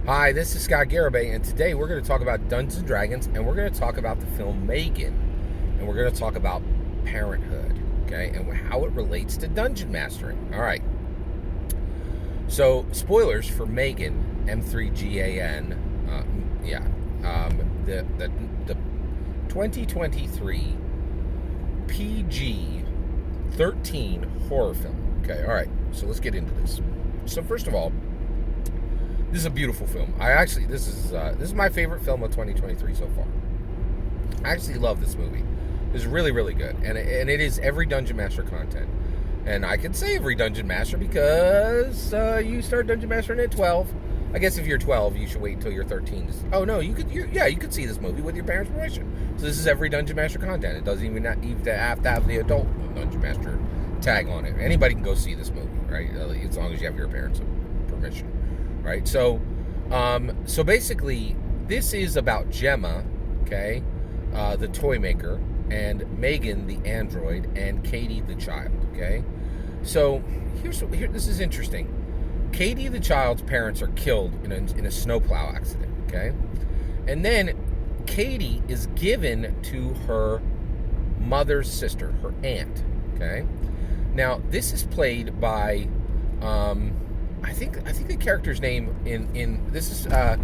Hi, this is Scott Garibay, and today we're going to talk about Dungeons and Dragons, and we're going to talk about the film Megan, and we're going to talk about parenthood, okay, and how it relates to dungeon mastering. All right. So, spoilers for Megan, M3GAN, the 2023 PG-13 horror film. Okay, all right. So let's get into this. So first of all, this is a beautiful film. This is my favorite film of 2023 so far. I actually love this movie. It's really, really good, and it is every Dungeon Master content. And I can say every Dungeon Master because you start Dungeon Mastering at 12. I guess if you're 12, you should wait until you're 13. Oh no, you could see this movie with your parents' permission. So this is every Dungeon Master content. It doesn't even have to have the adult Dungeon Master tag on it. Anybody can go see this movie, right? As long as you have your parents' permission. Right, so basically, this is about Gemma, okay, the toy maker, and Megan, the android, and Katie, the child, okay. So this is interesting. Katie, the child's parents are killed in a snowplow accident, okay, and then Katie is given to her mother's sister, her aunt, okay. Now this is played by I think the character's name in this is the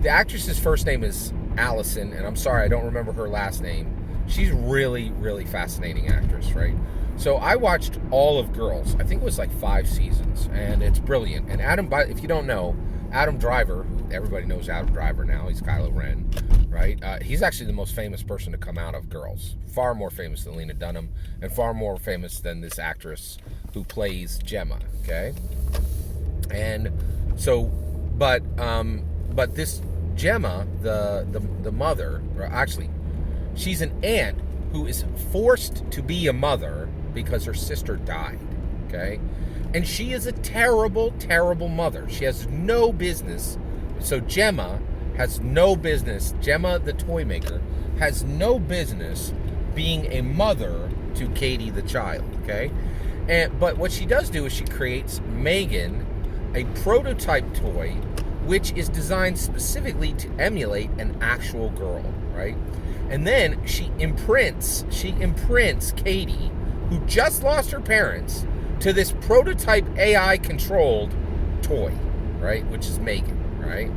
actress's first name is Allison, and I'm sorry I don't remember her last name. She's really, really fascinating actress, right? So I watched all of Girls. I think it was like 5 seasons, and it's brilliant. And if you don't know, Adam Driver, who everybody knows Adam Driver now, he's Kylo Ren, right? He's actually the most famous person to come out of Girls. Far more famous than Lena Dunham, and far more famous than this actress who plays Gemma, okay? And so, but this Gemma, the mother, or actually, she's an aunt who is forced to be a mother because her sister died, okay? And she is a terrible, terrible mother. She has no business. So Gemma has no business. Gemma, the toy maker, has no business being a mother to Katie, the child, okay? But what she does do is she creates Megan, a prototype toy, which is designed specifically to emulate an actual girl, right? And then she imprints Katie, who just lost her parents, to this prototype AI-controlled toy, right? Which is Megan, right?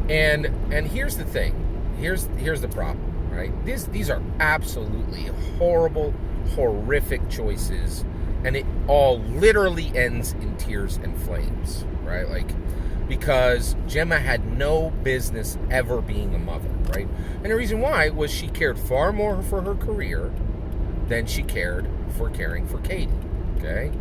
And here's the thing. Here's the problem, right? These are absolutely horrible, horrific choices. And it all literally ends in tears and flames, right? Because Gemma had no business ever being a mother, right? And the reason why was she cared far more for her career than she cared for caring for Katie, okay?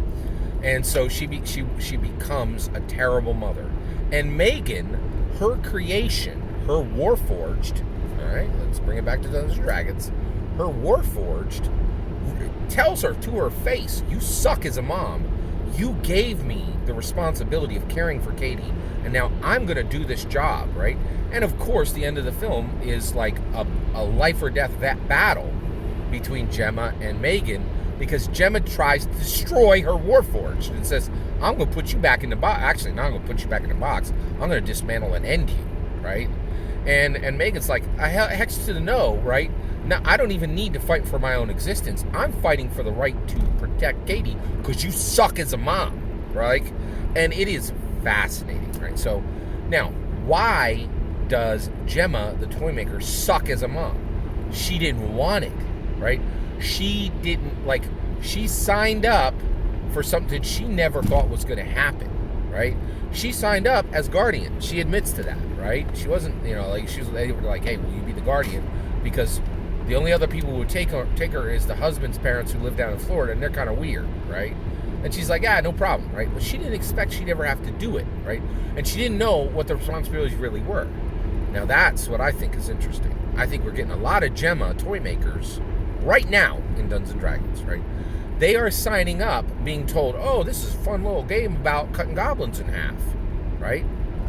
And so she becomes a terrible mother. And Megan, her creation, her Warforged, all right, let's bring it back to Dungeons and Dragons, her Warforged tells her to her face, you suck as a mom. You gave me the responsibility of caring for Katie, and now I'm going to do this job, right? And of course, the end of the film is like a life or death battle between Gemma and Megan, because Gemma tries to destroy her Warforged and says, I'm going to put you back in the box. Actually, not I'm going to put you back in the box. I'm going to dismantle and end you, right? And Megan's like, hex to the no, right? Now, I don't even need to fight for my own existence. I'm fighting for the right to protect Katie because you suck as a mom, right? And it is fascinating, right? So, now, why does Gemma, the toy maker, suck as a mom? She didn't want it, right? She signed up for something she never thought was going to happen, right? She signed up as guardian. She admits to that, right? She wasn't, she was like, hey, will you be the guardian? Because the only other people who would take her is the husband's parents who live down in Florida, and they're kind of weird, right? And she's like, yeah, no problem, right? But she didn't expect she'd ever have to do it, right? And she didn't know what the responsibilities really were. Now, that's what I think is interesting. I think we're getting a lot of Gemma toy makers right now in Dungeons and Dragons, right? They are signing up, being told, oh, this is a fun little game about cutting goblins in half, right?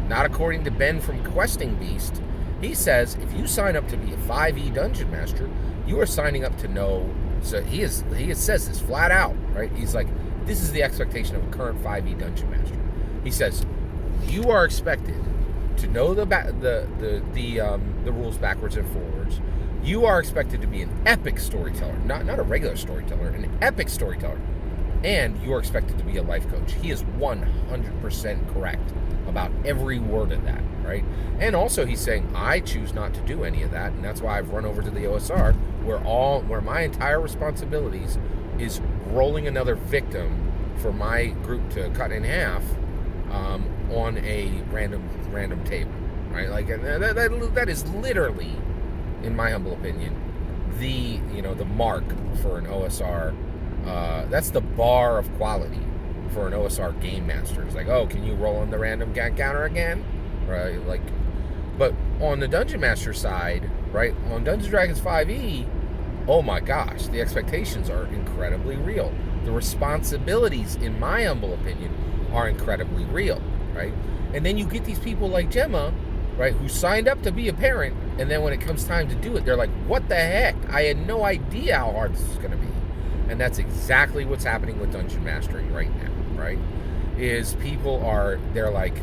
Not according to Ben from Questing Beast. He says, if you sign up to be a 5e Dungeon Master, you are signing up to know. So he says this flat out, right? He's like, this is the expectation of a current 5e Dungeon Master. He says, you are expected to know the rules backwards and forwards. You are expected to be an epic storyteller, not a regular storyteller, an epic storyteller. And you are expected to be a life coach. He is 100% correct about every word of that, right? And also he's saying, I choose not to do any of that, and that's why I've run over to the OSR, where my entire responsibilities is rolling another victim for my group to cut in half on a random table, right? Like that is literally, in my humble opinion, the mark for an OSR. That's the bar of quality for an OSR game master. It's like, oh, can you roll on the random counter again, right? Like, but on the Dungeon Master side, right, on Dungeons & Dragons 5e, oh my gosh, the expectations are incredibly real. The responsibilities, in my humble opinion, are incredibly real, right? And then you get these people like Gemma, right, who signed up to be a parent, and then when it comes time to do it, they're like, what the heck? I had no idea how hard this is going to be. And that's exactly what's happening with Dungeon Mastering right now, right? Is they're like,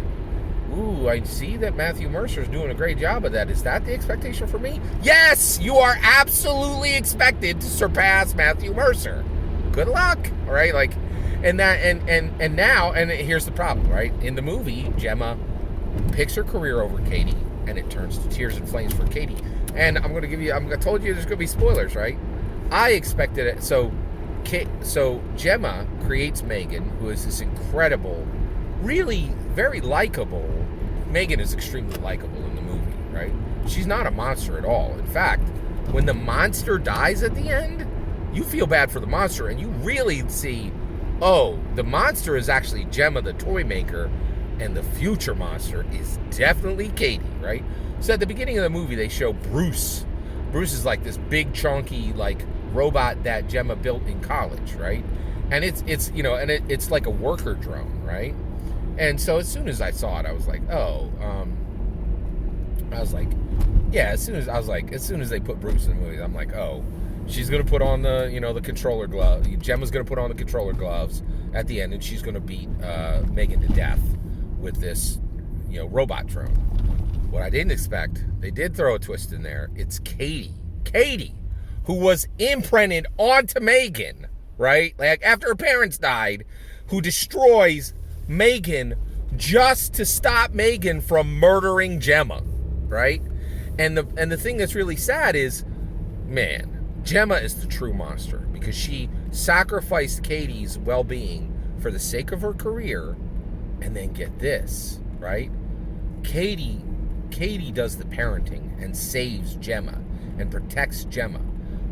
ooh, I see that Matthew Mercer's doing a great job of that. Is that the expectation for me? Yes, you are absolutely expected to surpass Matthew Mercer. Good luck, all right? Like, and now here's the problem, right? In the movie, Gemma picks her career over Katie, and it turns to tears and flames for Katie. And I told you there's going to be spoilers, right? I expected it. So Gemma creates Megan, who is this incredible, really very likable. Megan is extremely likable in the movie, right? She's not a monster at all. In fact, when the monster dies at the end, you feel bad for the monster, and you really see, oh, the monster is actually Gemma, the toy maker, and the future monster is definitely Katie, right? So at the beginning of the movie, they show Bruce. Bruce is like this big, chunky, like, robot that Gemma built in college, right? And it's like a worker drone, right? And so as soon as I saw it, I was like, as soon as they put Bruce in the movie, I'm like, oh, she's gonna put on the controller glove. Gemma's gonna put on the controller gloves at the end, and she's gonna beat Megan to death with this, robot drone. What I didn't expect, they did throw a twist in there. It's Katie, who was imprinted onto Megan, right? Like, after her parents died, who destroys Megan just to stop Megan from murdering Gemma, right? And the thing that's really sad is, man, Gemma is the true monster, because she sacrificed Katie's well-being for the sake of her career. And then get this, right? Katie does the parenting and saves Gemma and protects Gemma.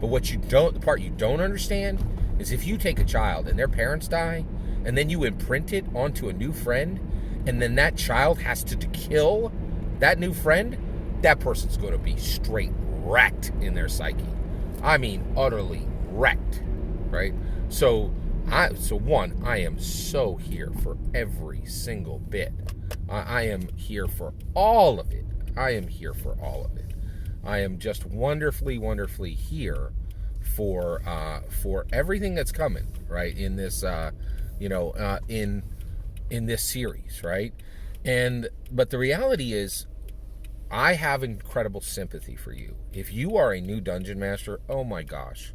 But the part you don't understand is, if you take a child and their parents die, and then you imprint it onto a new friend, and then that child has to kill that new friend, that person's going to be straight wrecked in their psyche. I mean, utterly wrecked, right? So I am so here for every single bit. I am here for all of it. I am just wonderfully, wonderfully here for everything that's coming, right? In this, in this series, right? But the reality is, I have incredible sympathy for you. If you are a new dungeon master, oh my gosh,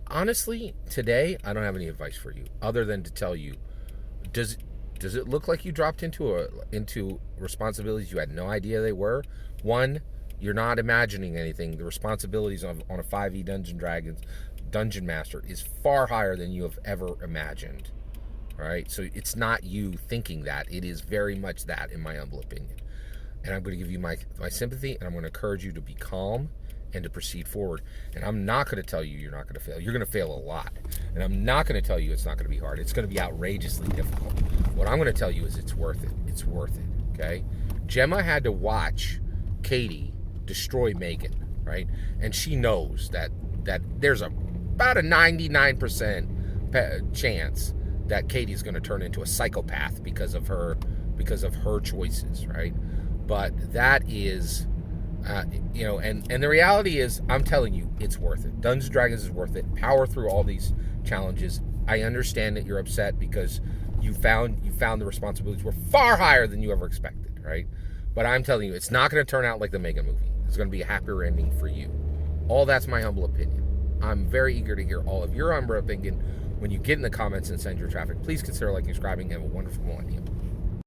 honestly, today, I don't have any advice for you other than to tell you, does it look like you dropped into responsibilities you had no idea they were? One, you're not imagining anything. The responsibilities on a 5e Dungeon Master is far higher than you have ever imagined. All right? So it's not you thinking that. It is very much that, in my humble opinion. And I'm going to give you my sympathy, and I'm going to encourage you to be calm and to proceed forward. And I'm not going to tell you you're not going to fail. You're going to fail a lot. And I'm not going to tell you it's not going to be hard. It's going to be outrageously difficult. What I'm going to tell you is it's worth it. It's worth it, okay? Gemma had to watch Katie destroy Megan, right? And she knows that there's about a 99% chance that Katie's going to turn into a psychopath because of her choices, right? But that is, and the reality is, I'm telling you, it's worth it. Dungeons & Dragons is worth it. Power through all these challenges. I understand that you're upset because you found the responsibilities were far higher than you ever expected, right? But I'm telling you, it's not going to turn out like the Megan movie. It's going to be a happier ending for you. All that's my humble opinion. I'm very eager to hear all of your humble opinion. When you get in the comments and send your traffic, please consider liking, subscribing, and have a wonderful millennium.